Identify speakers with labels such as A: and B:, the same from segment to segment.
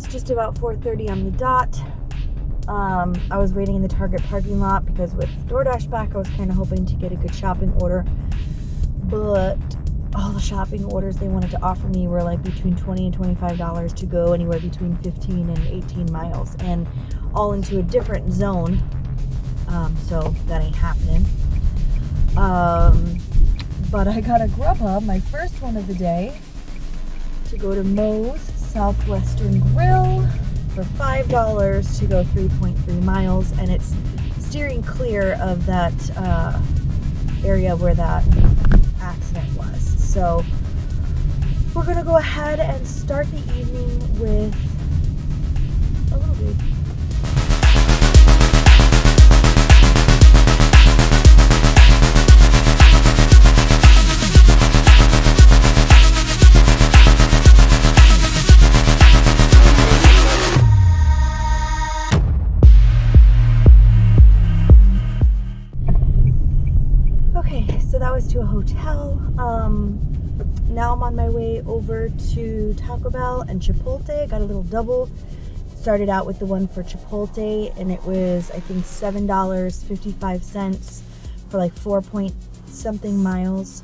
A: just about 4:30 on the dot. I was waiting in the Target parking lot because with DoorDash back, I was kind of hoping to get a good shopping order. But all the shopping orders they wanted to offer me were like between $20 and $25 to go anywhere between 15 and 18 miles, and all into a different zone. So that ain't happening. But I got a Grubhub, my first one of the day, to go to Moe's Southwestern Grill for $5 to go 3.3 miles, and it's steering clear of that area where that accident was. So we're gonna go ahead and start the evening with a little bit. To a hotel. Now I'm on my way over to Taco Bell and Chipotle. Got a little double. Started out with the one for Chipotle, and it was, I think, $7.55 for like 4-point-something miles.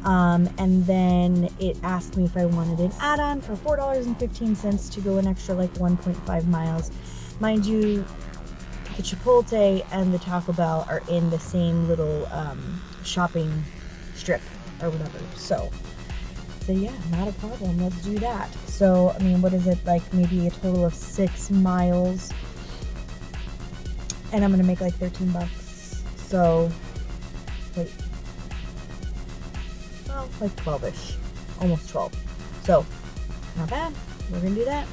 A: And then it asked me if I wanted an add-on for $4.15 to go an extra like 1.5 miles. Mind you, the Chipotle and the Taco Bell are in the same little shopping strip or whatever. So yeah, not a problem. Let's do that. So, I mean, what is it, like maybe a total of 6 miles, and I'm gonna make like $13. So wait, well, like 12-ish, almost 12. So not bad. We're gonna do that.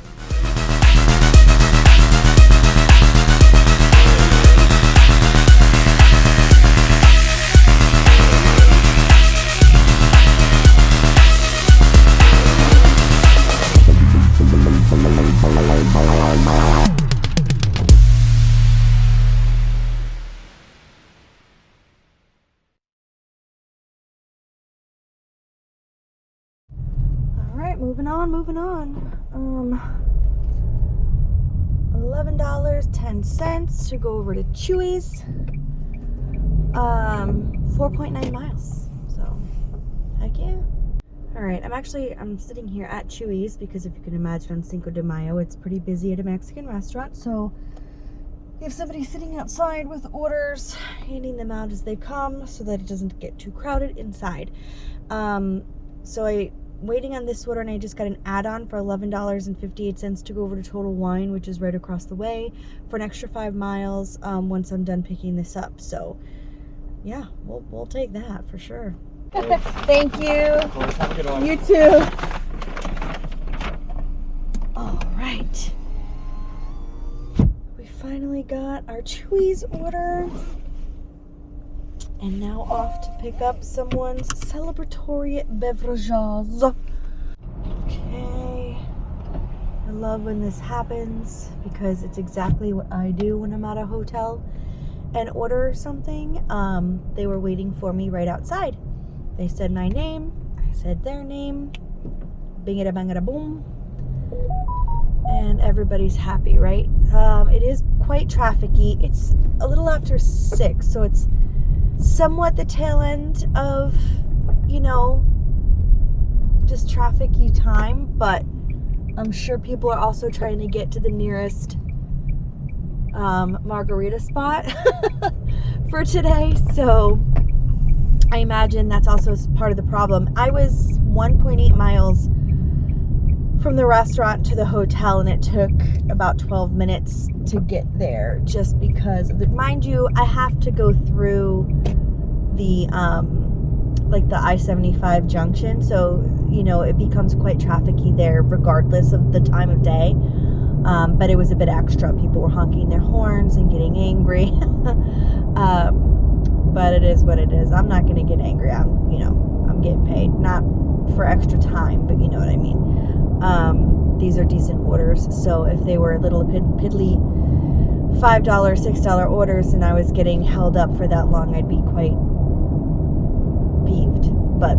A: Moving on. $11.10 to go over to Chewy's. 4.9 miles. So, heck yeah. Alright, I'm sitting here at Chewy's because if you can imagine on Cinco de Mayo, it's pretty busy at a Mexican restaurant. So, you have somebody sitting outside with orders, handing them out as they come so that it doesn't get too crowded inside. So I waiting on this order, and I just got an add-on for $11.58 to go over to Total Wine, which is right across the way, for an extra 5 miles once I'm done picking this up. So yeah, we'll take that for sure. Thank you.
B: Have a good one.
A: You too. All right, we finally got our Chewy's order. And now off to pick up someone's celebratory beverages. Okay. I love when this happens because it's exactly what I do when I'm at a hotel and order something. They were waiting for me right outside. They said my name. I said their name. Bingada bangada boom. And everybody's happy, right? It is quite trafficy. It's a little after 6, so it's somewhat the tail end of, you know, just trafficy time, but I'm sure people are also trying to get to the nearest margarita spot for today, so I imagine that's also part of the problem. I was 1.8 miles from the restaurant to the hotel, and it took about 12 minutes to get there just because of the, mind you, I have to go through the like the I-75 junction, so you know it becomes quite trafficy there regardless of the time of day. But it was a bit extra. People were honking their horns and getting angry. But it is what it is. I'm not gonna get angry. I'm getting paid, not for extra time, but you know what I mean. These are decent orders, so if they were a little piddly $5, $6 orders and I was getting held up for that long, I'd be quite peeved, but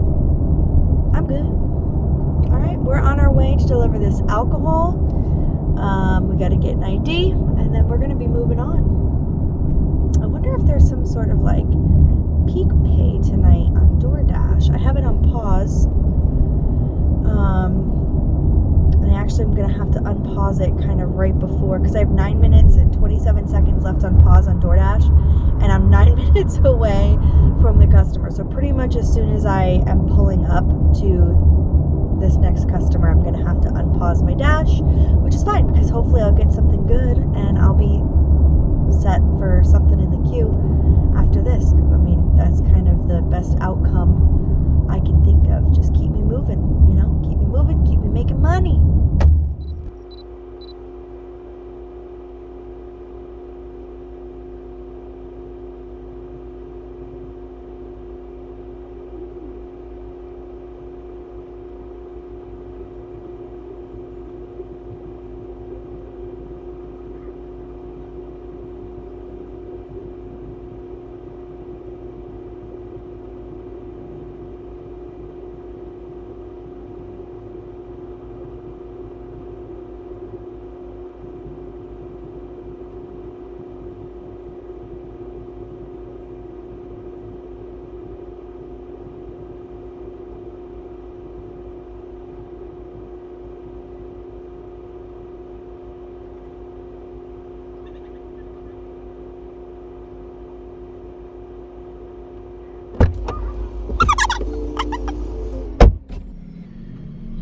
A: I'm good. All right, we're on our way to deliver this alcohol. We got to get an ID, and then we're going to be moving on. I wonder if there's some sort of like peak pay tonight on DoorDash. I have it on pause. And I actually am going to have to unpause it kind of right before, because I have 9 minutes and 27 seconds left on pause on DoorDash, and I'm 9 minutes away from the customer. So pretty much as soon as I am pulling up to this next customer, I'm going to have to unpause my dash, which is fine because hopefully I'll get something good and I'll be set for something in the queue after this. I mean, that's kind of the best outcome I can think of. Just keep me moving, you know, keep me moving, keep me making money.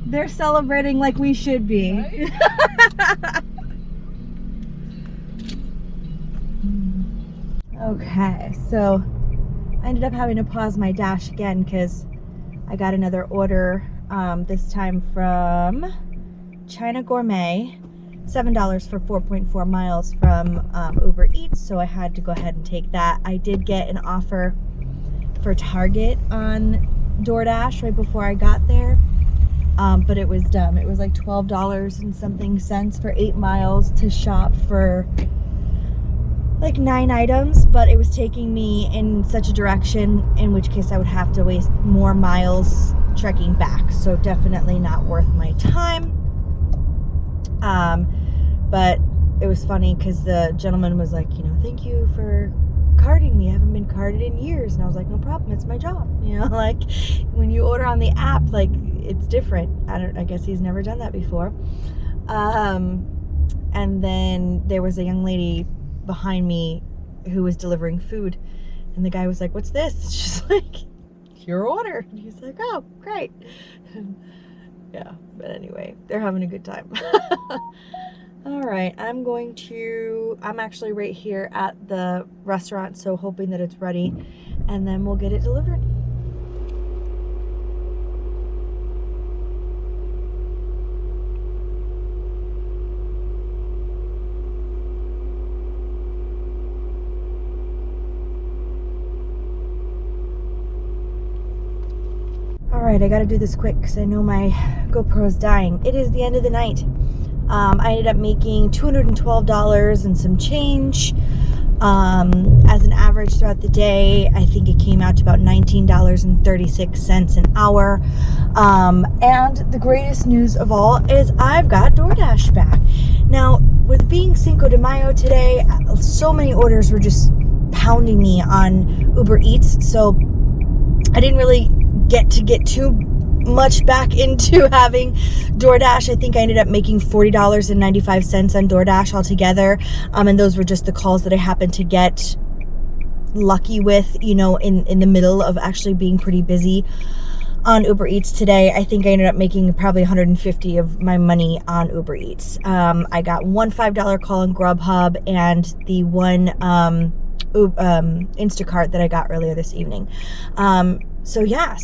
A: They're celebrating like we should be. Right? Okay, so I ended up having to pause my dash again because I got another order, this time from China Gourmet, $7 for 4.4 miles from Uber Eats, so I had to go ahead and take that. I did get an offer for Target on DoorDash right before I got there. But it was dumb. It was like $12 and something cents for 8 miles to shop for like 9 items, but it was taking me in such a direction in which case I would have to waste more miles trekking back. So definitely not worth my time. But it was funny because the gentleman was like, you know, thank you for carding me. I haven't been carded in years. And I was like, no problem. It's my job. You know, like when you order on the app, like it's different. I guess he's never done that before. And then there was a young lady behind me who was delivering food, and the guy was like, what's this? It's just like, your order. And he's like, oh, great. Yeah, but anyway, they're having a good time. All right, I'm actually right here at the restaurant, so hoping that it's ready, and then we'll get it delivered. Alright, I gotta do this quick because I know my GoPro is dying. It is the end of the night. I ended up making $212 and some change. As an average throughout the day, I think it came out to about $19.36 an hour. And the greatest news of all is I've got DoorDash back. Now, with being Cinco de Mayo today, so many orders were just pounding me on Uber Eats, so I didn't really get too much back into having DoorDash. I think I ended up making $40.95 on DoorDash altogether, and those were just the calls that I happened to get lucky with, you know, in the middle of actually being pretty busy on Uber Eats today. I think I ended up making probably $150 of my money on Uber Eats. I got one $5 call on Grubhub and the one Instacart that I got earlier this evening. So yeah,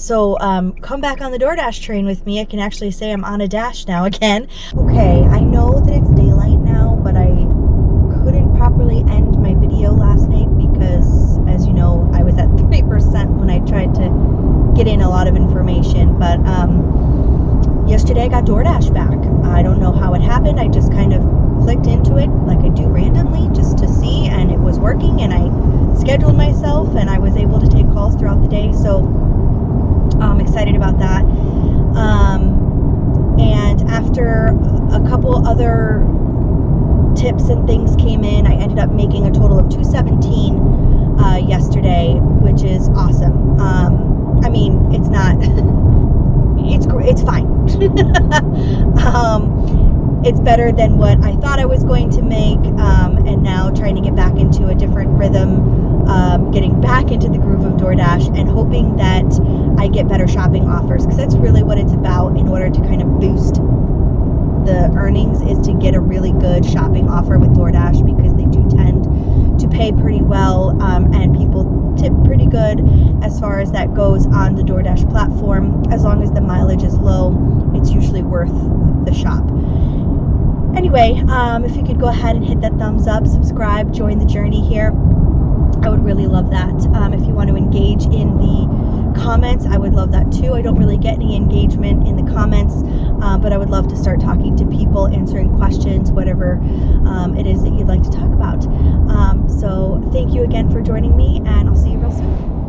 A: come back on the DoorDash train with me. I can actually say I'm on a dash now again. Okay, I know that it's daylight now, but I couldn't properly end my video last night because, as you know, I was at 3% when I tried to get in a lot of information. But yesterday I got DoorDash back. I don't know how it happened. I just kind of clicked into it like I do randomly just to see, and it was working, and I scheduled myself and I was able to take calls throughout the day. So I'm excited about that. And after a couple other tips and things came in. I ended up making a total of $217 yesterday, which is awesome. I mean, it's not, it's fine. It's better than what I thought I was going to make, and now trying to get back into a different rhythm, getting back into the groove of DoorDash and hoping that I get better shopping offers, because that's really what it's about in order to kind of boost the earnings, is to get a really good shopping offer with DoorDash, because they do tend to pay pretty well, and people tip pretty good as far as that goes on the DoorDash platform. As long as the mileage is low, it's usually worth the shop. Anyway, if you could go ahead and hit that thumbs up, subscribe, join the journey here, I would really love that. If you want to engage in the comments, I would love that too. I don't really get any engagement in the comments, but I would love to start talking to people, answering questions, whatever it is that you'd like to talk about. So thank you again for joining me, and I'll see you real soon.